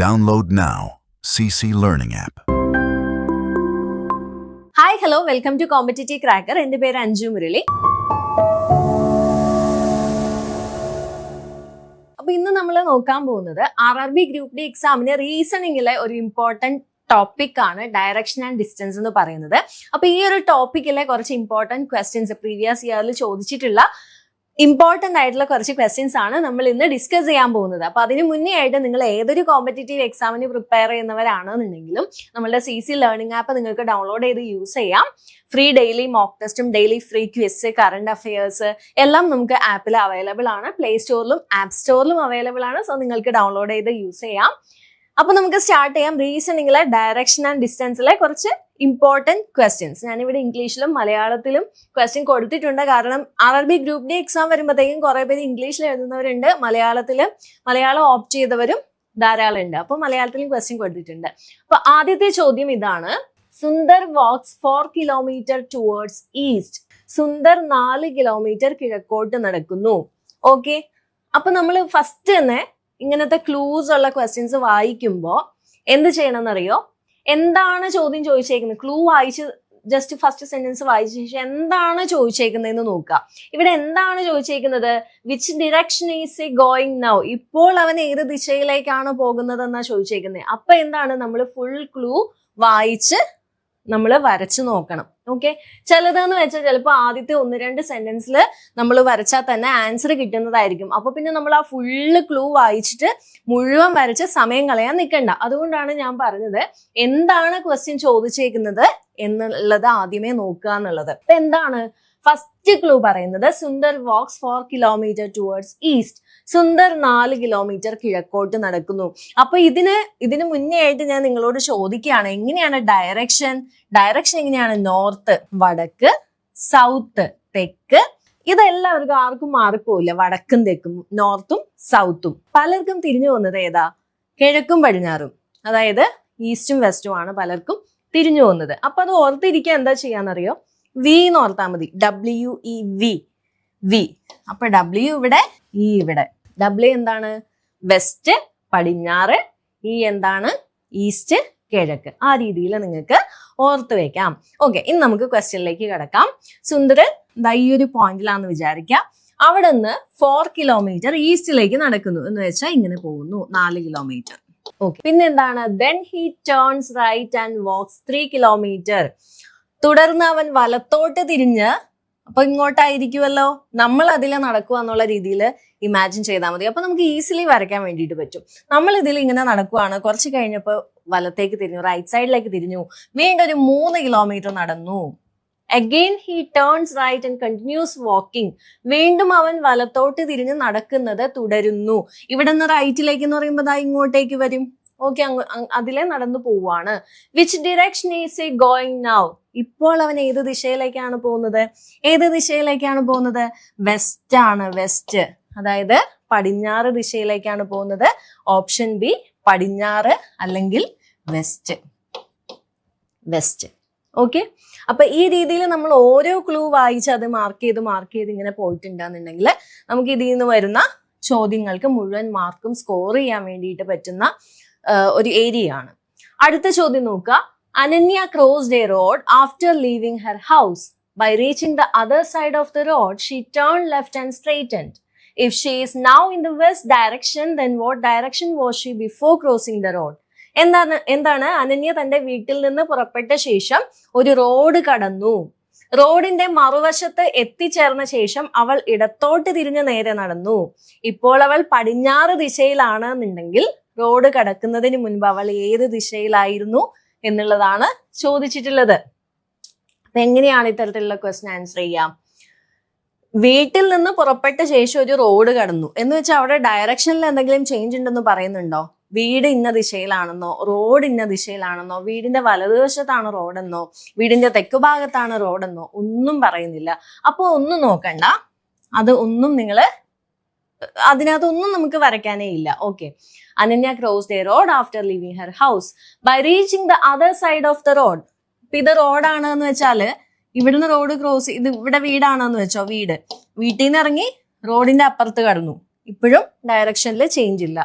Download now. CC Learning app. Hi hello welcome to competitive cracker. എൻ്റെ പേര് അഞ്ജു മുരളി. അപ്പൊ ഇന്ന് നമ്മൾ നോക്കാൻ പോകുന്നത് RRB ഗ്രൂപ്പ് ഡി എക്സാമിന് റീസണിങ്ങിലെ ഒരു ഇമ്പോർട്ടന്റ് ടോപ്പിക് ആണ് ഡയറക്ഷൻ ആൻഡ് ഡിസ്റ്റൻസ് എന്ന് പറയുന്നത്. അപ്പൊ ഈ ഒരു ടോപ്പിക്കിലെ കുറച്ച് ഇമ്പോർട്ടന്റ് ക്വസ്റ്റ്യൻസ് പ്രീവിയസ് ഇയറിൽ ചോദിച്ചിട്ടുള്ള ഇമ്പോർട്ടന്റ് ആയിട്ടുള്ള കുറച്ച് ക്വസ്റ്റ്യൻസ് ആണ് നമ്മൾ ഇന്ന് ഡിസ്കസ് ചെയ്യാൻ പോകുന്നത്. അപ്പൊ അതിന് മുന്നേ ആയിട്ട് നിങ്ങൾ ഏതൊരു കോമ്പറ്റിറ്റീവ് എക്സാമിന് പ്രിപ്പയർ ചെയ്യുന്നവരാണെന്നുണ്ടെങ്കിലും നമ്മളുടെ CC ലേണിംഗ് ആപ്പ് നിങ്ങൾക്ക് ഡൗൺലോഡ് ചെയ്ത് യൂസ് ചെയ്യാം. ഫ്രീ ഡെയിലി മോക്ക് ടെസ്റ്റും daily free quiz, current affairs എല്ലാം നമുക്ക് ആപ്പിൽ അവൈലബിൾ ആണ്. പ്ലേ സ്റ്റോറിലും ആപ്പ് സ്റ്റോറിലും അവൈലബിൾ ആണ്. സോ നിങ്ങൾക്ക് ഡൗൺലോഡ് ചെയ്ത് യൂസ് ചെയ്യാം. അപ്പൊ നമുക്ക് സ്റ്റാർട്ട് ചെയ്യാം. റീസണിങ്ങിലെ ഡയറക്ഷൻ ആൻഡ് ഡിസ്റ്റൻസിലെ കുറച്ച് ഇമ്പോർട്ടന്റ് ക്വസ്റ്റ്യൻസ്. ഞാനിവിടെ ഇംഗ്ലീഷിലും മലയാളത്തിലും ക്വസ്റ്റ്യൻ കൊടുത്തിട്ടുണ്ട്. കാരണം RRB ഗ്രൂപ്പ് ഡി എക്സാം വരുമ്പോഴത്തേക്കും കുറെ പേര് ഇംഗ്ലീഷിൽ എഴുതുന്നവരുണ്ട്, മലയാളം ഓപ്റ്റ് ചെയ്തവരും ധാരാളം ഉണ്ട്. അപ്പൊ മലയാളത്തിലും ക്വസ്റ്റ്യൻ കൊടുത്തിട്ടുണ്ട്. അപ്പൊ ആദ്യത്തെ ചോദ്യം ഇതാണ്: Sundar walks 4 kilometre towards east. Sundar 4 kilometre കിഴക്കോട്ട് നടക്കുന്നു. ഓക്കെ, അപ്പൊ നമ്മൾ ഫസ്റ്റ് തന്നെ ഇങ്ങനത്തെ ക്ലൂസ് ഉള്ള ക്വസ്റ്റ്യൻസ് വായിക്കുമ്പോൾ എന്ത് ചെയ്യണം എന്നറിയോ? എന്താണ് ചോദ്യം ചോദിച്ചേക്കുന്നത്? ക്ലൂ വായിച്ച് ജസ്റ്റ് ഫസ്റ്റ് സെന്റൻസ് വായിച്ച ശേഷം എന്താണ് ചോദിച്ചേക്കുന്നതെന്ന് നോക്കുക. ഇവിടെ എന്താണ് ചോദിച്ചേക്കുന്നത്? Which direction is he going now? ഇപ്പോൾ അവൻ ഏത് ദിശയിലേക്കാണ് പോകുന്നത് എന്നാ ചോദിച്ചേക്കുന്നത്. അപ്പൊ എന്താണ്, നമ്മൾ ഫുൾ ക്ലൂ വായിച്ച് നമ്മൾ വരച്ചു നോക്കണം. ഓക്കെ, ചിലതെന്ന് വെച്ചാൽ ചിലപ്പോൾ ആദ്യത്തെ 1-2 സെന്റൻസിൽ നമ്മൾ വരച്ചാൽ തന്നെ ആൻസർ കിട്ടുന്നതായിരിക്കും. അപ്പൊ പിന്നെ നമ്മൾ ആ ഫുള്ള് ക്ലൂ വായിച്ചിട്ട് മുഴുവൻ വരച്ച് സമയം കളയാൻ നിൽക്കണ്ട. അതുകൊണ്ടാണ് ഞാൻ പറഞ്ഞത് എന്താണ് ക്വസ്റ്റ്യൻ ചോദിച്ചേക്കുന്നത് എന്നുള്ളത് ആദ്യമേ നോക്കുക എന്നുള്ളത്. അപ്പൊ എന്താണ് ഫസ്റ്റ് ക്ലൂ പറയുന്നത്? Sundar walks 4 kilometre towards east. Sundar 4 kilometre കിഴക്കോട്ട് നടക്കുന്നു. അപ്പൊ ഇതിന് മുന്നേ ആയിട്ട് ഞാൻ നിങ്ങളോട് ചോദിക്കുകയാണ്, എങ്ങനെയാണ് ഡയറക്ഷൻ എങ്ങനെയാണ്? നോർത്ത് വടക്ക്, സൗത്ത് തെക്ക്. ഇതെല്ലാവർക്കും ആർക്കും മാറിപ്പോയില്ല. വടക്കും തെക്കും, നോർത്തും സൗത്തും. പലർക്കും തിരിഞ്ഞു പോകുന്നത് ഏതാ? കിഴക്കും പടിഞ്ഞാറും, അതായത് ഈസ്റ്റും വെസ്റ്റും ആണ് പലർക്കും തിരിഞ്ഞു പോകുന്നത്. അപ്പൊ അത് ഓർത്തിരിക്കാൻ എന്താ ചെയ്യാന്നറിയോ? വി എന്ന് ഓർത്താൽ മതി. WEV. അപ്പൊ W ഇവിടെ, E ഇവിടെ. W എന്താണ്? വെസ്റ്റ് പടിഞ്ഞാറ്, E എന്താണ്? ഈസ്റ്റ് കിഴക്ക്. ആ രീതിയിൽ നിങ്ങൾക്ക് ഓർത്ത് വെക്കാം. ഓക്കെ, ഇനി നമുക്ക് ക്വസ്റ്റ്യനിലേക്ക് കിടക്കാം. സുന്ദരൻ ഈ ഒരു പോയിന്റിലാന്ന് വിചാരിക്കാം. അവിടെ നിന്ന് 4 കിലോമീറ്റർ ഈസ്റ്റിലേക്ക് നടക്കുന്നു എന്ന് വെച്ചാൽ ഇങ്ങനെ പോകുന്നു 4 കിലോമീറ്റർ. ഓക്കെ, പിന്നെന്താണ്? Then he turns right and walks 3 kilometre. തുടർന്ന് അവൻ വലത്തോട്ട് തിരിഞ്ഞ്, അപ്പൊ ഇങ്ങോട്ടായിരിക്കുമല്ലോ, നമ്മൾ അതിൽ നടക്കുക എന്നുള്ള രീതിയിൽ ഇമാജിൻ ചെയ്താൽ മതി. അപ്പൊ നമുക്ക് ഈസിലി വരയ്ക്കാൻ വേണ്ടിയിട്ട് പറ്റും. നമ്മൾ ഇതിൽ ഇങ്ങനെ നടക്കുവാണ്, കുറച്ച് കഴിഞ്ഞപ്പോൾ വലത്തേക്ക് തിരിഞ്ഞു, റൈറ്റ് സൈഡിലേക്ക് തിരിഞ്ഞു, വീണ്ടും ഒരു 3 കിലോമീറ്റർ നടന്നു. Again he turns right and continues walking. വീണ്ടും അവൻ വലത്തോട്ട് തിരിഞ്ഞ് നടക്കുന്നത് തുടരുന്നു. ഇവിടെ നിന്ന് റൈറ്റിലേക്ക് എന്ന് പറയുമ്പോൾ ഇങ്ങോട്ടേക്ക് വരും. ഓക്കെ, അതിലെ നടന്നു പോവാണ്. Which direction is he going now? ഇപ്പോൾ അവൻ ഏത് ദിശയിലേക്കാണ് പോകുന്നത്? വെസ്റ്റ് ആണ്. വെസ്റ്റ്, അതായത് പടിഞ്ഞാറ് ദിശയിലേക്കാണ് പോകുന്നത്. ഓപ്ഷൻ ബി, പടിഞ്ഞാറ് അല്ലെങ്കിൽ വെസ്റ്റ്. ഓക്കെ, അപ്പൊ ഈ രീതിയിൽ നമ്മൾ ഓരോ ക്ലൂ വായിച്ച് അത് മാർക്ക് ചെയ്ത് ഇങ്ങനെ പോയിട്ടുണ്ടെന്നുണ്ടെങ്കിൽ നമുക്ക് ഇതിൽ നിന്ന് വരുന്ന ചോദ്യങ്ങൾക്ക് മുഴുവൻ മാർക്കും സ്കോർ ചെയ്യാൻ വേണ്ടിയിട്ട് പറ്റുന്ന ഒരു ഏരിയ ആണ്. അടുത്ത ചോദ്യം നോക്കുക. Ananya crossed a road after leaving her house. By reaching the other side of the road she turn left and straightened. If she is now in the west direction, then what direction was she before crossing the road? എന്താണ് അനന്യ തന്റെ വീട്ടിൽ നിന്ന് പുറപ്പെട്ട ശേഷം ഒരു road കടന്നു. റോഡിന്റെ മറുവശത്ത് എത്തിച്ചേർന്ന ശേഷം അവൾ ഇടത്തോട്ട് തിരിഞ്ഞ് നേരെ നടന്നു. ഇപ്പോൾ അവൾ പടിഞ്ഞാറ് ദിശയിലാണ് എന്നുണ്ടെങ്കിൽ റോഡ് കടക്കുന്നതിന് മുൻപ് അവൾ ഏത് ദിശയിലായിരുന്നു എന്നുള്ളതാണ് ചോദിച്ചിട്ടുള്ളത്. അപ്പൊ എങ്ങനെയാണ് ഇത്തരത്തിലുള്ള ക്വസ്റ്റ്യൻ ആൻസർ ചെയ്യാം? വീട്ടിൽ നിന്ന് പുറപ്പെട്ട ശേഷം ഒരു റോഡ് കടന്നു എന്ന് വെച്ചാൽ അവിടെ ഡയറക്ഷനിൽ എന്തെങ്കിലും ചേഞ്ച് ഉണ്ടെന്ന് പറയുന്നുണ്ടോ? വീട് ഇന്ന ദിശയിലാണെന്നോ, റോഡ് ഇന്ന ദിശയിലാണെന്നോ, വീടിന്റെ വലതുവശത്താണ് റോഡെന്നോ, വീടിന്റെ തെക്കു ഭാഗത്താണ് റോഡെന്നോ ഒന്നും പറയുന്നില്ല. അപ്പൊ ഒന്നും നോക്കണ്ട, അത് ഒന്നും അതിനകത്തൊന്നും നമുക്ക് വരയ്ക്കാനേ ഇല്ല. Okay, Ananya crossed a road after leaving her house by reaching the other side of the road. ഇപ്പൊ ഇത് റോഡാണ് എന്ന് വെച്ചാല് ഇവിടുന്ന് റോഡ് ക്രോസ് ചെയ്ത് ഇവിടെ വീടാണെന്ന് വെച്ചോ, വീട്ടിൽ നിന്ന് ഇറങ്ങി റോഡിന്റെ അപ്പുറത്ത് കടന്നു. ഇപ്പോഴും ഡയറക്ഷനിൽ ചേഞ്ച് ഇല്ല.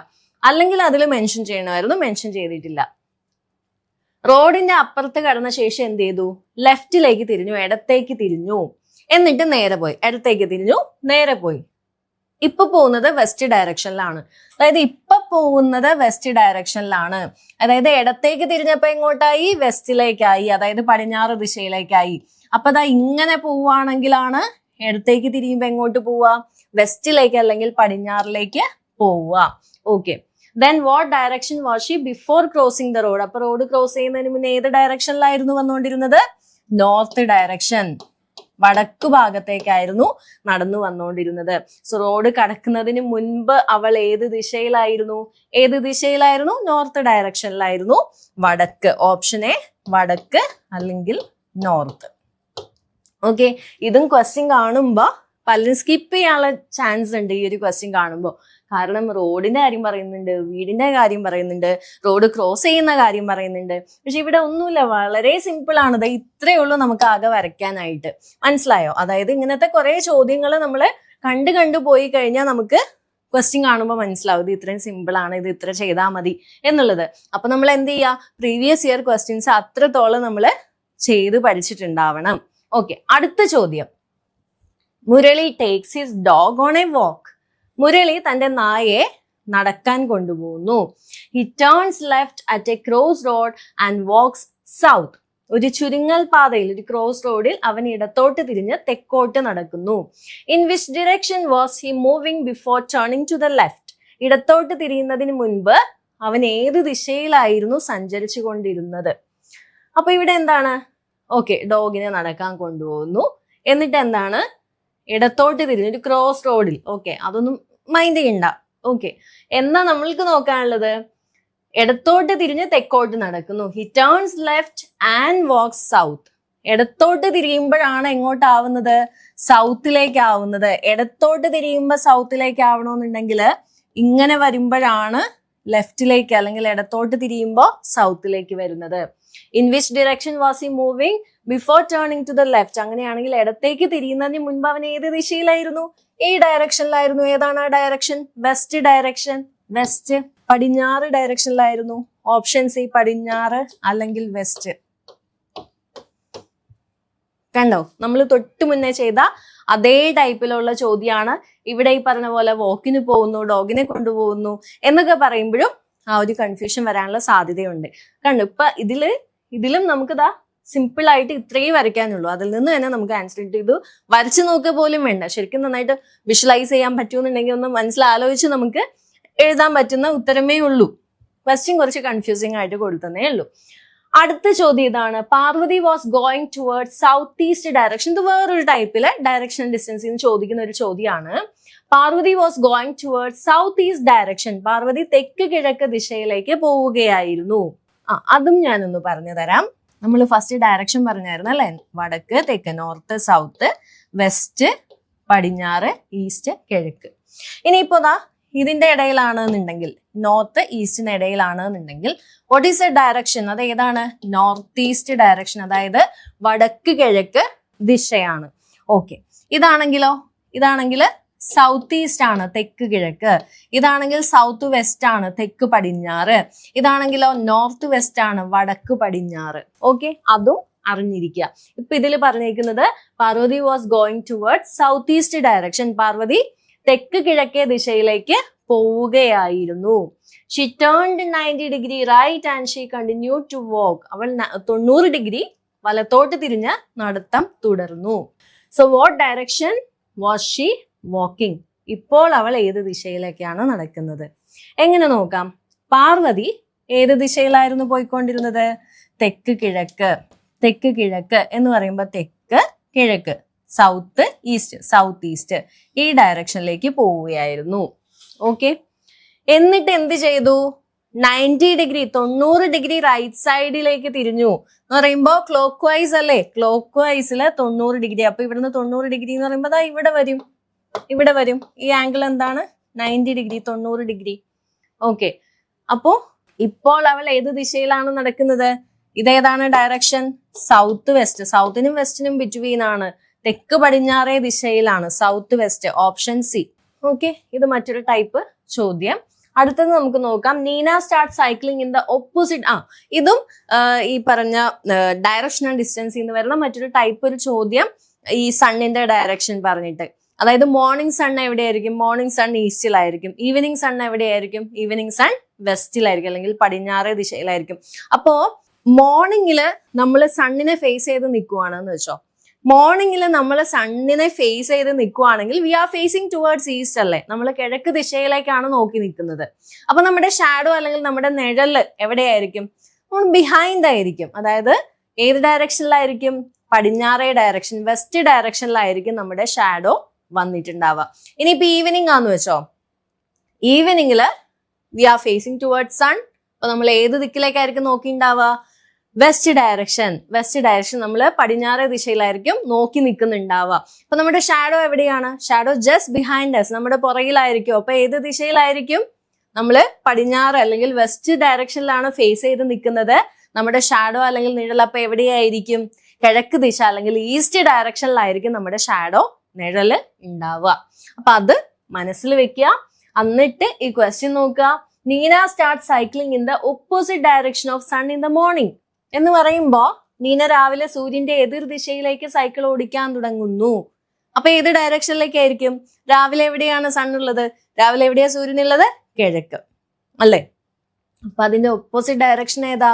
അല്ലെങ്കിൽ അതിൽ മെൻഷൻ ചെയ്യണമായിരുന്നു, മെൻഷൻ ചെയ്തിട്ടില്ല. റോഡിന്റെ അപ്പുറത്ത് കടന്ന ശേഷം എന്ത് ചെയ്തു? ലെഫ്റ്റിലേക്ക് തിരിഞ്ഞു, ഇടത്തേക്ക് തിരിഞ്ഞു, എന്നിട്ട് നേരെ പോയി. ഇടത്തേക്ക് തിരിഞ്ഞു, നേരെ പോയി. ഇപ്പൊ പോകുന്നത് വെസ്റ്റ് ഡയറക്ഷനിലാണ്. അതായത് ഇപ്പൊ പോകുന്നത് വെസ്റ്റ് ഡയറക്ഷനിലാണ്. അതായത് ഇടത്തേക്ക് തിരിഞ്ഞപ്പോ എങ്ങോട്ടായി? വെസ്റ്റിലേക്കായി, അതായത് പടിഞ്ഞാറ് ദിശയിലേക്കായി. അപ്പൊ ദാ ഇങ്ങനെ പോവുകയാണെങ്കിലാണ് ഇടത്തേക്ക് തിരിയുമ്പോ എങ്ങോട്ട് പോവുക? വെസ്റ്റിലേക്ക് അല്ലെങ്കിൽ പടിഞ്ഞാറിലേക്ക് പോവുക. Okay. Then what direction was she before crossing the road? അപ്പൊ റോഡ് ക്രോസ് ചെയ്യുന്നതിന് മുന്നേ ഏത് ഡയറക്ഷനിലായിരുന്നു വന്നുകൊണ്ടിരുന്നത്? നോർത്ത് ഡയറക്ഷൻ, വടക്കു ഭാഗത്തേക്കായിരുന്നു നടന്നു വന്നുകൊണ്ടിരുന്നത്. സോ റോഡ് കടക്കുന്നതിന് മുൻപ് അവൾ ഏത് ദിശയിലായിരുന്നു? ഏത് ദിശയിലായിരുന്നു? നോർത്ത് ഡയറക്ഷനിലായിരുന്നു. വടക്ക്. ഓപ്ഷൻ എ വടക്ക് അല്ലെങ്കിൽ നോർത്ത്. ഓക്കെ. ഇതും ക്വസ്റ്റ്യൻ കാണുമ്പോ പലരും സ്കിപ്പ് ചെയ്യാനുള്ള ചാൻസ് ഉണ്ട് ഈ ഒരു ക്വസ്റ്റ്യൻ കാണുമ്പോൾ. കാരണം റോഡിന്റെ കാര്യം പറയുന്നുണ്ട്, വീടിന്റെ കാര്യം പറയുന്നുണ്ട്, റോഡ് ക്രോസ് ചെയ്യുന്ന കാര്യം പറയുന്നുണ്ട്. പക്ഷെ ഇവിടെ ഒന്നുമില്ല, വളരെ സിമ്പിൾ ആണ്. ഇത്രയേ ഉള്ളൂ നമുക്ക് ആകെ വരയ്ക്കാനായിട്ട്. മനസ്സിലായോ? അതായത് ഇങ്ങനത്തെ കുറെ ചോദ്യങ്ങൾ നമ്മൾ കണ്ടു പോയി കഴിഞ്ഞാൽ നമുക്ക് ക്വസ്റ്റ്യൻ കാണുമ്പോൾ മനസ്സിലാവും ഇത് ഇത്രയും സിമ്പിൾ ആണ്, ഇത് ഇത്ര ചെയ്താൽ മതി എന്നുള്ളത്. അപ്പൊ നമ്മൾ എന്ത് ചെയ്യുക? പ്രീവിയസ് ഇയർ ക്വസ്റ്റ്യൻസ് അത്രത്തോളം നമ്മൾ ചെയ്ത് പഠിച്ചിട്ടുണ്ടാവണം. ഓക്കെ. അടുത്ത ചോദ്യം. Murali takes his dog on a walk. Murali തന്റെ നായയെ നടക്കാൻ കൊണ്ടുപോകുന്നു. He turns left at a cross road and walks south. ഒരു ചുരുങ്ങൽ പാതയിൽ, ഒരു ക്രോസ് റോഡിൽ അവൻ ഇടത്തോട്ട് തിരിഞ്ഞ് തെക്കോട്ട് നടക്കുന്നു. In which direction was he moving before turning to the left? ഇടത്തോട്ട് തിരിയുന്നതിന് മുൻപ് അവൻ ഏത് ദിശയിലായിരുന്നു സഞ്ചരിച്ചു കൊണ്ടിരുന്നത്? അപ്പൊ ഇവിടെ എന്താണ്? ഓക്കെ, ഡോഗിനെ നടക്കാൻ കൊണ്ടുപോകുന്നു. എന്നിട്ട് എന്താണ്? ഇടത്തോട്ട് തിരിഞ്ഞ് ഒരു ക്രോസ് റോഡിൽ. ഓക്കെ, അതൊന്നും മൈൻഡ് ചെയ്യണ്ട. ഓക്കെ, എന്നാ നമ്മൾക്ക് നോക്കാനുള്ളത് ഇടത്തോട്ട് തിരിഞ്ഞ് തെക്കോട്ട് നടക്കുന്നു. He turns left and walks south. ഇടത്തോട്ട് തിരിയുമ്പോഴാണ് എങ്ങോട്ടാവുന്നത്? സൗത്തിലേക്ക് ആവുന്നത്. ഇടത്തോട്ട് തിരിയുമ്പോ സൗത്തിലേക്ക് ആവണമെന്നുണ്ടെങ്കിൽ ഇങ്ങനെ വരുമ്പോഴാണ് ലെഫ്റ്റിലേക്ക് അല്ലെങ്കിൽ ഇടത്തോട്ട് തിരിയുമ്പോ സൗത്തിലേക്ക് വരുന്നത്. In which direction was he moving before turning to the left? അങ്ങനെയാണെങ്കിൽ ഇടത്തേക്ക് തിരിയുന്നതിന് മുൻപ് അവൻ ഏത് ദിശയിലായിരുന്നു? ഈ ഡയറക്ഷനിലായിരുന്നു. ഏതാണ് ആ ഡയറക്ഷൻ? West direction. വെസ്റ്റ്. പടിഞ്ഞാറ് ഡയറക്ഷനിലായിരുന്നു. ഓപ്ഷൻ സി പടിഞ്ഞാറ് അല്ലെങ്കിൽ വെസ്റ്റ്. കണ്ടോ? നമ്മൾ തൊട്ട് മുന്നേ ചെയ്ത അതേ ടൈപ്പിലുള്ള ചോദ്യമാണ്. ഇവിടെ ഈ പറഞ്ഞ പോലെ വോക്കിന് പോകുന്നു, ഡോഗിനെ കൊണ്ടുപോകുന്നു എന്നൊക്കെ പറയുമ്പോഴും ആ ഒരു കൺഫ്യൂഷൻ വരാനുള്ള സാധ്യതയുണ്ട്. കണ്ടു? ഇപ്പൊ ഇതിലും നമുക്ക് സിമ്പിൾ ആയിട്ട് ഇത്രയും വരയ്ക്കാനുള്ളൂ. അതിൽ നിന്ന് തന്നെ നമുക്ക് ആൻസർ കിട്ടും. ഇത് വരച്ചു നോക്കുക പോലും വേണ്ട. ശരിക്കും നന്നായിട്ട് വിഷ്വലൈസ് ചെയ്യാൻ പറ്റുമെന്നുണ്ടെങ്കിൽ ഒന്ന് മനസ്സിലാലോചിച്ച് നമുക്ക് എഴുതാൻ പറ്റുന്ന ഉത്തരമേ ഉള്ളൂ. ക്വസ്റ്റ്യൻ കുറച്ച് കൺഫ്യൂസിംഗ് ആയിട്ട് കൊടുത്തതേ ഉള്ളൂ. അടുത്ത ചോദ്യം ഇതാണ്. Parvati was going towards south east direction. ഇത് വേറൊരു ടൈപ്പില് ഡയറക്ഷൻ ഡിസ്റ്റൻസിൽ നിന്ന് ചോദിക്കുന്ന ഒരു ചോദ്യമാണ്. Parvati was going towards south east direction. Parvati തെക്ക് കിഴക്ക് ദിശയിലേക്ക് പോവുകയായിരുന്നു. അതും ഞാനൊന്ന് പറഞ്ഞു തരാം. നമ്മൾ ഫസ്റ്റ് ഡയറക്ഷൻ പറഞ്ഞായിരുന്നു അല്ലെ? വടക്ക്, തെക്ക്, നോർത്ത്, സൗത്ത്, വെസ്റ്റ്, പടിഞ്ഞാറ്, ഈസ്റ്റ്, കിഴക്ക്. ഇനിയിപ്പോ ഇതിന്റെ ഇടയിലാണെന്നുണ്ടെങ്കിൽ, നോർത്ത് ഈസ്റ്റിന് ഇടയിലാണെന്നുണ്ടെങ്കിൽ വാട്ട് ഈസ് എ ഡയറക്ഷൻ? അത് ഏതാണ്? നോർത്ത് ഈസ്റ്റ് ഡയറക്ഷൻ, അതായത് വടക്ക് കിഴക്ക് ദിശയാണ്. ഓക്കെ. ഇതാണെങ്കിൽ സൗത്ത് ഈസ്റ്റ് ആണ്, തെക്ക് കിഴക്ക്. ഇതാണെങ്കിൽ സൗത്ത് വെസ്റ്റ് ആണ്, തെക്ക് പടിഞ്ഞാറ്. ഇതാണെങ്കിലോ നോർത്ത് വെസ്റ്റ് ആണ്, വടക്ക് പടിഞ്ഞാറ്. ഓക്കെ, അതും അറിഞ്ഞിരിക്കുക. ഇപ്പൊ ഇതിൽ പറഞ്ഞിരിക്കുന്നത് Parvati was going towards south east direction. Parvati തെക്ക് കിഴക്കേ ദിശയിലേക്ക് പോവുകയായിരുന്നു. She turned 90 degree right and she continued to walk. അവൾ 90 ഡിഗ്രി വലത്തോട്ട് തിരിഞ്ഞ് നടത്തം തുടർന്നു. So what direction was she walking? ഇപ്പോൾ അവൾ ഏത് ദിശയിലേക്കാണ് നടക്കുന്നത്? എങ്ങനെ നോക്കാം? പാർവതി ഏത് ദിശയിലായിരുന്നു പോയിക്കൊണ്ടിരുന്നത്? തെക്ക് കിഴക്ക്. തെക്ക് കിഴക്ക് എന്ന് പറയുമ്പോൾ തെക്ക് കിഴക്ക്, സൗത്ത് ഈസ്റ്റ്, സൗത്ത് ഈസ്റ്റ് ഈ ഡയറക്ഷനിലേക്ക് പോവുകയായിരുന്നു. ഓക്കെ. എന്നിട്ട് എന്ത് ചെയ്തു? 90 ഡിഗ്രി 90 ഡിഗ്രി റൈറ്റ് സൈഡിലേക്ക് തിരിഞ്ഞു എന്ന് പറയുമ്പോൾ ക്ലോക്ക് വൈസ് അല്ലേ? ക്ലോക്ക് വൈസില് 90 ഡിഗ്രി. അപ്പൊ ഇവിടുന്ന് 90 ഡിഗ്രി എന്ന് പറയുമ്പോൾ ഇവിടെ വരും. ഈ ആംഗിൾ എന്താണ്? 90 ഡിഗ്രി, 90 ഡിഗ്രി. ഓക്കെ. അപ്പോ ഇപ്പോൾ അവൾ ഏത് ദിശയിലാണ് നടക്കുന്നത്? ഇതേതാണ് ഡയറക്ഷൻ? South west. സൗത്തിനും വെസ്റ്റിനും ബിറ്റ്വീൻ ആണ്. തെക്ക് പടിഞ്ഞാറേ ദിശയിലാണ്, south west. Option C. Okay, ഇത് മറ്റൊരു ടൈപ്പ് ചോദ്യം. അടുത്തത് നമുക്ക് നോക്കാം. Neena start cycling in the opposite. ഇതും ഈ പറഞ്ഞ ഡയറക്ഷണൽ ഡിസ്റ്റൻസിൽ നിന്ന് വരുന്ന മറ്റൊരു ടൈപ്പ് ഒരു ചോദ്യം, ഈ സണ്ണിന്റെ ഡയറക്ഷൻ പറഞ്ഞിട്ട്. അതായത് മോർണിംഗ് സൺ എവിടെയായിരിക്കും? മോർണിംഗ് സൺ ഈസ്റ്റിലായിരിക്കും. ഈവനിങ് സൺ എവിടെയായിരിക്കും? ഈവനിങ് സൺ വെസ്റ്റിലായിരിക്കും, അല്ലെങ്കിൽ പടിഞ്ഞാറേ ദിശയിലായിരിക്കും. അപ്പോ മോർണിംഗില് നമ്മൾ സണ്ണിനെ ഫേസ് ചെയ്ത് നിൽക്കുവാണെന്ന് വെച്ചോ. മോർണിംഗിൽ നമ്മൾ സണ്ണിനെ ഫേസ് ചെയ്ത് നിൽക്കുവാണെങ്കിൽ we are facing towards east അല്ലേ, നമ്മൾ കിഴക്ക് ദിശയിലേക്കാണ് നോക്കി നിൽക്കുന്നത്. അപ്പൊ നമ്മുടെ ഷാഡോ അല്ലെങ്കിൽ നമ്മുടെ നിഴല് എവിടെയായിരിക്കും? ബിഹൈൻഡ് ആയിരിക്കും. അതായത് ഏത് ഡയറക്ഷനിലായിരിക്കും? പടിഞ്ഞാറേ ഡയറക്ഷൻ, വെസ്റ്റ് ഡയറക്ഷനിലായിരിക്കും നമ്മുടെ ഷാഡോ വന്നിട്ടുണ്ടാവുക. ഇനിയിപ്പോ ഈവനിങ് ആന്ന് വെച്ചോ, ഈവനിങ്ങില് we are facing towards sun. അപ്പൊ നമ്മൾ ഏത് ദിക്കിലേക്കായിരിക്കും നോക്കിണ്ടാവുക? West direction. വെസ്റ്റ് ഡയറക്ഷൻ നമ്മൾ പടിഞ്ഞാറേ ദിശയിലായിരിക്കും നോക്കി നിൽക്കുന്നുണ്ടാവുക. അപ്പൊ നമ്മുടെ ഷാഡോ എവിടെയാണ്? ഷാഡോ ജസ്റ്റ് ബിഹൈൻഡ് us, നമ്മുടെ പുറകിലായിരിക്കും. അപ്പൊ ഏത് ദിശയിലായിരിക്കും? നമ്മൾ പടിഞ്ഞാറ് അല്ലെങ്കിൽ വെസ്റ്റ് ഡയറക്ഷനിലാണ് ഫേസ് ചെയ്ത് നിൽക്കുന്നത്. നമ്മുടെ ഷാഡോ അല്ലെങ്കിൽ നിഴൽ അപ്പൊ എവിടെയായിരിക്കും? കിഴക്ക് ദിശ അല്ലെങ്കിൽ ഈസ്റ്റ് ഡയറക്ഷനിലായിരിക്കും നമ്മുടെ ഷാഡോ നിഴല് ഉണ്ടാവുക. അപ്പൊ അത് മനസ്സിൽ വെക്കുക. എന്നിട്ട് ഈ ക്വസ്റ്റ്യൻ നോക്കുക. Neena start cycling in the opposite direction of sun in the morning എന്ന് പറയുമ്പോ നീന രാവിലെ സൂര്യന്റെ എതിർ ദിശയിലേക്ക് സൈക്കിൾ ഓടിക്കാൻ തുടങ്ങുന്നു. അപ്പൊ ഏത് ഡയറക്ഷനിലേക്കായിരിക്കും? രാവിലെ എവിടെയാണ് സൺ ഉള്ളത്? രാവിലെ എവിടെയാ സൂര്യൻ ഉള്ളത്? കിഴക്ക് അല്ലേ. അപ്പൊ അതിന്റെ ഓപ്പോസിറ്റ് ഡയറക്ഷൻ ഏതാ?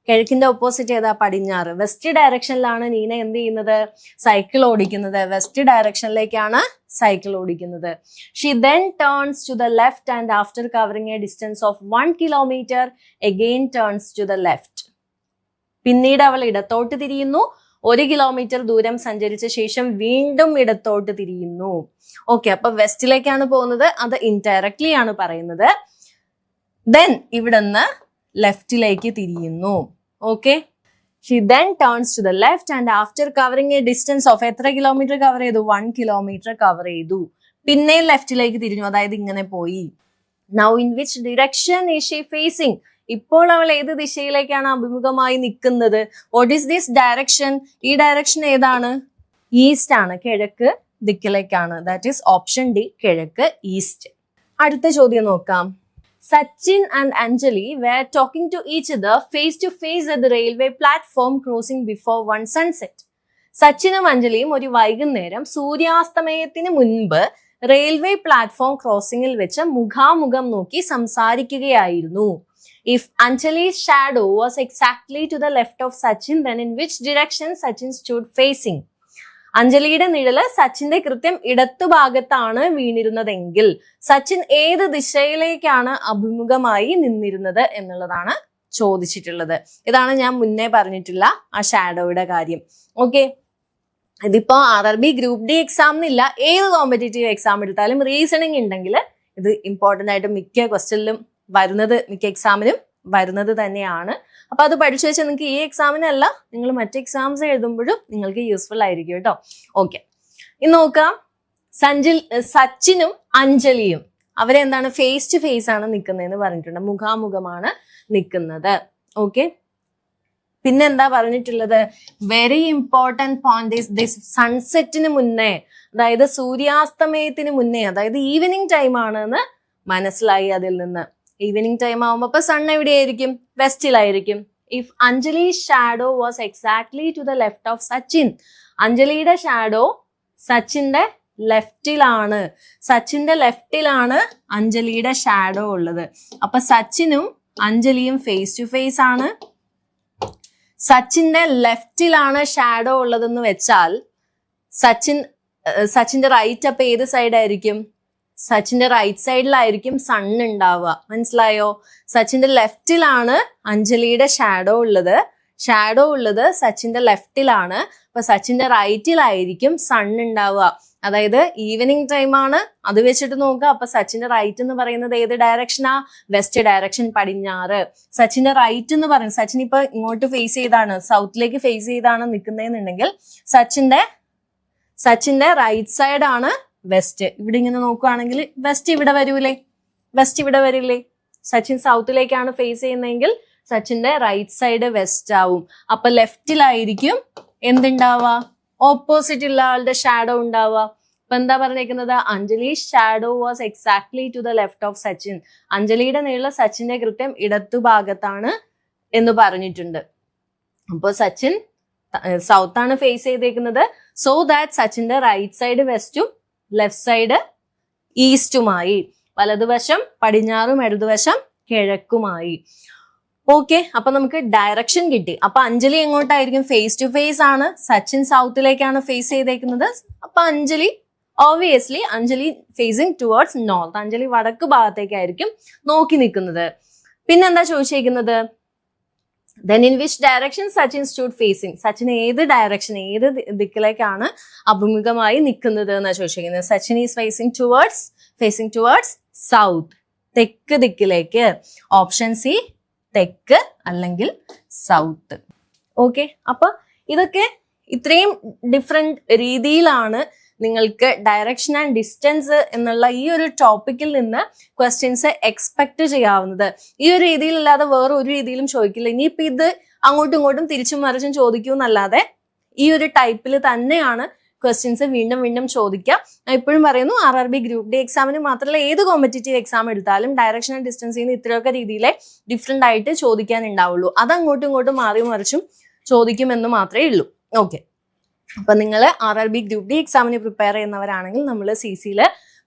കിഴക്കിന്റെ ഓപ്പോസിറ്റ് ഏതാ? പടിഞ്ഞാറ്. വെസ്റ്റ് ഡയറക്ഷനിലാണ് നീന എന്ത് ചെയ്യുന്നത്? സൈക്കിൾ ഓടിക്കുന്നത്. വെസ്റ്റ് ഡയറക്ഷനിലേക്കാണ് സൈക്കിൾ ഓടിക്കുന്നത്. She then turns to the left and after covering a distance of 1 kilometer again turns to the left. പിന്നീട് അവൾ ഇടത്തോട്ട് തിരിയുന്നു. 1 kilometer ദൂരം സഞ്ചരിച്ച ശേഷം വീണ്ടും ഇടത്തോട്ട് തിരിയുന്നു. ഓക്കെ, അപ്പൊ വെസ്റ്റിലേക്കാണ് പോകുന്നത്. അത് ഇൻഡയറക്ട്ലി ആണ് പറയുന്നത്. ദെൻ ഇവിടുന്ന് ലെഫ്റ്റിലേക്ക് തിരിയുന്നു. Okay, she then turns to the left and after covering a distance of എത്ര കിലോമീറ്റർ കവർ ചെയ്തു? 1 kilometer കവർ ചെയ്തു. പിന്നെ ലെഫ്റ്റിലേക്ക് തിരിഞ്ഞു, അതായത് ഇങ്ങനെ പോയി. Now in which direction is she facing? ഇപ്പോൾ അവൾ ഏത് ദിശയിലേക്കാണ് അഭിമുഖമായി നിൽക്കുന്നത്? What is this direction? ഈ ഡയറക്ഷൻ ഏതാണ്? ഈസ്റ്റ് ആണ്, കിഴക്ക് ദിക്കിലേക്കാണ്. ദാറ്റ് ഈസ് ഓപ്ഷൻ ഡി, കിഴക്ക് ഈസ്റ്റ്. അടുത്ത ചോദ്യം നോക്കാം. Sachin and Anjali were talking to each other face to face at the railway platform crossing before one sunset. സച്ചിനും അഞ്ജലിയും ഒരു വൈകുന്നേരം സൂര്യാസ്തമയത്തിന് മുൻപ് റെയിൽവേ പ്ലാറ്റ്ഫോം ക്രോസിംഗിൽ വെച്ച് മുഖാമുഖം നോക്കി സംസാരിക്കുകയായിരുന്നു. If Anjali's shadow was exactly to the left of Sachin, then in which direction Sachin stood facing? അഞ്ജലിയുടെ നിഴല് സച്ചിന്റെ കൃത്യം ഇടത്തുഭാഗത്താണ് വീണിരുന്നതെങ്കിൽ സച്ചിൻ ഏത് ദിശയിലേക്കാണ് അഭിമുഖമായി നിന്നിരുന്നത് എന്നുള്ളതാണ് ചോദിച്ചിട്ടുള്ളത്. ഇതാണ് ഞാൻ മുന്നേ പറഞ്ഞിട്ടുള്ള ആ ഷാഡോയുടെ കാര്യം. ഓക്കെ, ഇതിപ്പോ RRB ഗ്രൂപ്പ് ഡി എക്സാം എന്നില്ല, ഏത് കോമ്പറ്റേറ്റീവ് എക്സാം എടുത്താലും റീസണിങ് ഉണ്ടെങ്കിൽ ഇത് ഇമ്പോർട്ടന്റ് ആയിട്ട് മിക്ക ക്വസ്റ്റ്യനിലും വരുന്നത്, മിക്ക എക്സാമിനും വരുന്നത് തന്നെയാണ്. അപ്പൊ അത് പഠിച്ചു വെച്ചാൽ നിങ്ങൾക്ക് ഈ എക്സാമിനല്ല, നിങ്ങൾ മറ്റ് എക്സാംസ് എഴുതുമ്പോഴും നിങ്ങൾക്ക് യൂസ്ഫുൾ ആയിരിക്കും കേട്ടോ. ഓക്കെ, ഇനി നോക്കാം. സച്ചിനും അഞ്ജലിയും അവരെന്താണ്? ഫേസ് ടു ഫേസ് ആണ് നിൽക്കുന്നതെന്ന് പറഞ്ഞിട്ടുണ്ട്. മുഖാമുഖമാണ് നിൽക്കുന്നത്. ഓക്കെ, പിന്നെന്താ പറഞ്ഞിട്ടുള്ളത്? Very important point is this. സൺസെറ്റിന് മുന്നേ, അതായത് സൂര്യാസ്തമയത്തിന് മുന്നേ, അതായത് ഈവനിങ് ടൈം ആണെന്ന് മനസ്സിലായി അതിൽ നിന്ന്. ഈവനിങ് ടൈം ആവുമ്പോ അപ്പൊ സൺ എവിടെയായിരിക്കും? വെസ്റ്റിലായിരിക്കും. If Anjali shadow was exactly to the left of Sachin, അഞ്ജലിയുടെ ഷാഡോ സച്ചിന്റെ ലെഫ്റ്റിലാണ്. സച്ചിന്റെ ലെഫ്റ്റിലാണ് അഞ്ജലിയുടെ ഷാഡോ ഉള്ളത്. അപ്പൊ സച്ചിനും അഞ്ജലിയും ഫേസ് ടു ഫേസ് ആണ്. സച്ചിന്റെ ലെഫ്റ്റിലാണ് ഷാഡോ ഉള്ളതെന്ന് വെച്ചാൽ സച്ചിന്റെ റൈറ്റ് അപ്പൊ ഏത് സൈഡായിരിക്കും? സച്ചിന്റെ റൈറ്റ് സൈഡിലായിരിക്കും സൺ ഉണ്ടാവുക. മനസ്സിലായോ? സച്ചിന്റെ ലെഫ്റ്റിലാണ് അഞ്ജലിയുടെ ഷാഡോ ഉള്ളത് സച്ചിന്റെ ലെഫ്റ്റിലാണ്. അപ്പൊ സച്ചിന്റെ റൈറ്റിലായിരിക്കും സൺ ഉണ്ടാവുക. അതായത് ഈവനിങ് ടൈം ആണ്, അത് വെച്ചിട്ട് നോക്കുക. അപ്പൊ സച്ചിന്റെ റൈറ്റ് എന്ന് പറയുന്നത് ഏത് ഡയറക്ഷനാ? വെസ്റ്റ് ഡയറക്ഷൻ, പടിഞ്ഞാറ്. സച്ചിന്റെ റൈറ്റ് എന്ന് പറയുന്നത്, സച്ചിൻ ഇപ്പൊ ഇങ്ങോട്ട് ഫേസ് ചെയ്താണ്, സൗത്തിലേക്ക് ഫേസ് ചെയ്താണ് നിൽക്കുന്നതെന്നുണ്ടെങ്കിൽ സച്ചിന്റെ റൈറ്റ് സൈഡ് ആണ് വെസ്റ്റ്. ഇവിടെ ഇങ്ങനെ നോക്കുകയാണെങ്കിൽ വെസ്റ്റ് ഇവിടെ വരില്ലേ? സച്ചിൻ സൗത്തിലേക്കാണ് ഫേസ് ചെയ്യുന്നതെങ്കിൽ സച്ചിന്റെ റൈറ്റ് സൈഡ് വെസ്റ്റ് ആവും. അപ്പൊ ലെഫ്റ്റിലായിരിക്കും എന്തുണ്ടാവുക? ഓപ്പോസിറ്റ് ഉള്ള ആളുടെ ഷാഡോ ഉണ്ടാവുക. ഇപ്പൊ എന്താ പറഞ്ഞേക്കുന്നത്? Anjali shadow was exactly to the left of Sachin. അഞ്ജലിയുടെ നീളം സച്ചിന്റെ കൃത്യം ഇടത്തുഭാഗത്താണ് എന്ന് പറഞ്ഞിട്ടുണ്ട്. അപ്പോൾ സച്ചിൻ സൗത്ത് ആണ് ഫേസ് ചെയ്തേക്കുന്നത്. സോ ദാറ്റ് സച്ചിന്റെ റൈറ്റ് സൈഡ് വെസ്റ്റും ലെഫ്റ്റ് സൈഡ് ഈസ്റ്റുമായി, വലതുവശം പടിഞ്ഞാറും ഇടതുവശം കിഴക്കുമായി. ഓക്കെ, അപ്പൊ നമുക്ക് ഡയറക്ഷൻ കിട്ടി. അപ്പൊ അഞ്ജലി എങ്ങോട്ടായിരിക്കും? ഫേസ് ടു ഫേസ് ആണ്. സച്ചിൻ സൗത്തിലേക്കാണ് ഫേസ് ചെയ്തേക്കുന്നത്. അപ്പൊ obviously Anjali facing towards north. Anjali വടക്ക് ഭാഗത്തേക്കായിരിക്കും നോക്കി നിൽക്കുന്നത്. പിന്നെന്താ ചോദിച്ചേക്കുന്നത്? Then in which direction Sachin stood facing? Sachin ഏത് ഡയറക്ഷൻ, ഏത് ദിക്കിലേക്കാണ് അഭിമുഖമായി നിൽക്കുന്നത് എന്നാ ചോദിച്ചിരിക്കുന്നത്. Sachin is facing towards south, തെക്ക് ദിക്കിലേക്ക്. ഓപ്ഷൻ സി തെക്ക് അല്ലെങ്കിൽ സൗത്ത്. ഓക്കെ, അപ്പൊ ഇതൊക്കെ ഇത്രയും ഡിഫറെന്റ് രീതിയിലാണ് നിങ്ങൾക്ക് ഡയറക്ഷൻ ആൻഡ് ഡിസ്റ്റൻസ് എന്നുള്ള ഈ ഒരു ടോപ്പിക്കിൽ നിന്ന് ക്വസ്റ്റ്യൻസ് എക്സ്പെക്ട് ചെയ്യാവുന്നത്. ഈ ഒരു രീതിയിലല്ലാതെ വേറെ ഒരു രീതിയിലും ചോദിക്കില്ല. ഇനിയിപ്പോ ഇത് അങ്ങോട്ടും ഇങ്ങോട്ടും തിരിച്ചും മറിച്ചും ചോദിക്കൂന്നല്ലാതെ ഈ ഒരു ടൈപ്പിൽ തന്നെയാണ് ക്വസ്റ്റ്യൻസ് വീണ്ടും വീണ്ടും ചോദിക്കുക. ഇപ്പോഴും പറയുന്നു, RRB ഗ്രൂപ്പ് ഡി എക്സാമിന് മാത്രമല്ല ഏത് കോമ്പറ്റേറ്റീവ് എക്സാം എടുത്താലും ഡയറക്ഷൻ ആൻഡ് ഡിസ്റ്റൻസിൽ നിന്ന് ഇത്രയൊക്കെ രീതിയിലെ ഡിഫറെന്റ് ആയിട്ട് ചോദിക്കാൻ ഉണ്ടാവുള്ളൂ. അത് അങ്ങോട്ടും ഇങ്ങോട്ടും മാറി മറിച്ചും ചോദിക്കുമെന്ന് മാത്രമേ ഉള്ളൂ. ഓക്കെ, അപ്പൊ നിങ്ങൾ RRB ഗ്രൂപ്പ് ഡി എക്സാമിന് പ്രിപ്പയർ ചെയ്യുന്നവരാണെങ്കിൽ നമ്മൾ CCയിൽ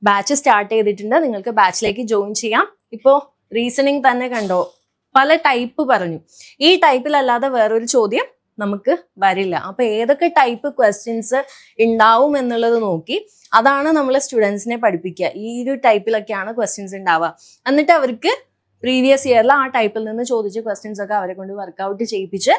ബാച്ച് സ്റ്റാർട്ട് ചെയ്തിട്ടുണ്ട്. നിങ്ങൾക്ക് ബാച്ചിലേക്ക് ജോയിൻ ചെയ്യാം. ഇപ്പോ റീസണിങ് തന്നെ കണ്ടോ, പല ടൈപ്പ് പറഞ്ഞു. ഈ ടൈപ്പിലല്ലാതെ വേറൊരു ചോദ്യം നമുക്ക് വരില്ല. അപ്പൊ ഏതൊക്കെ ടൈപ്പ് ക്വസ്റ്റ്യൻസ് ഉണ്ടാവും എന്നുള്ളത് നോക്കി അതാണ് നമ്മൾ സ്റ്റുഡൻസിനെ പഠിപ്പിക്കുക. ഈ ഒരു ടൈപ്പിലൊക്കെയാണ് ക്വസ്റ്റ്യൻസ് ഉണ്ടാവുക. എന്നിട്ട് അവർക്ക് പ്രീവിയസ് ഇയറിൽ ആ ടൈപ്പിൽ നിന്ന് ചോദിച്ച ക്വസ്റ്റ്യൻസ് ഒക്കെ അവരെ കൊണ്ട് വർക്ക്ഔട്ട് ചെയ്യിപ്പിച്ച്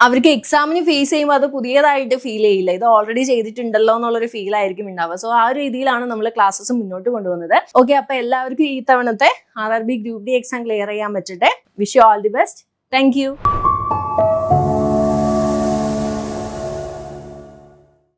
അവർക്ക് എക്സാമിന് ഫേസ് ചെയ്യുമ്പോൾ അത് പുതിയതായിട്ട് ഫീൽ ചെയ്യില്ല, ഇത് ഓൾറെഡി ചെയ്തിട്ടുണ്ടല്ലോ എന്നുള്ളൊരു ഫീൽ ആയിരിക്കും ഉണ്ടാവുക. സോ ആ ഒരു രീതിയിലാണ് നമ്മൾ ക്ലാസ്സസ് മുന്നോട്ട് കൊണ്ടുപോകുന്നത്. ഓക്കെ, അപ്പൊ എല്ലാവർക്കും ഈ തവണത്തെ RRB group D exam clear ചെയ്യാൻ പറ്റട്ടെ. Wish you all the best. Thank U.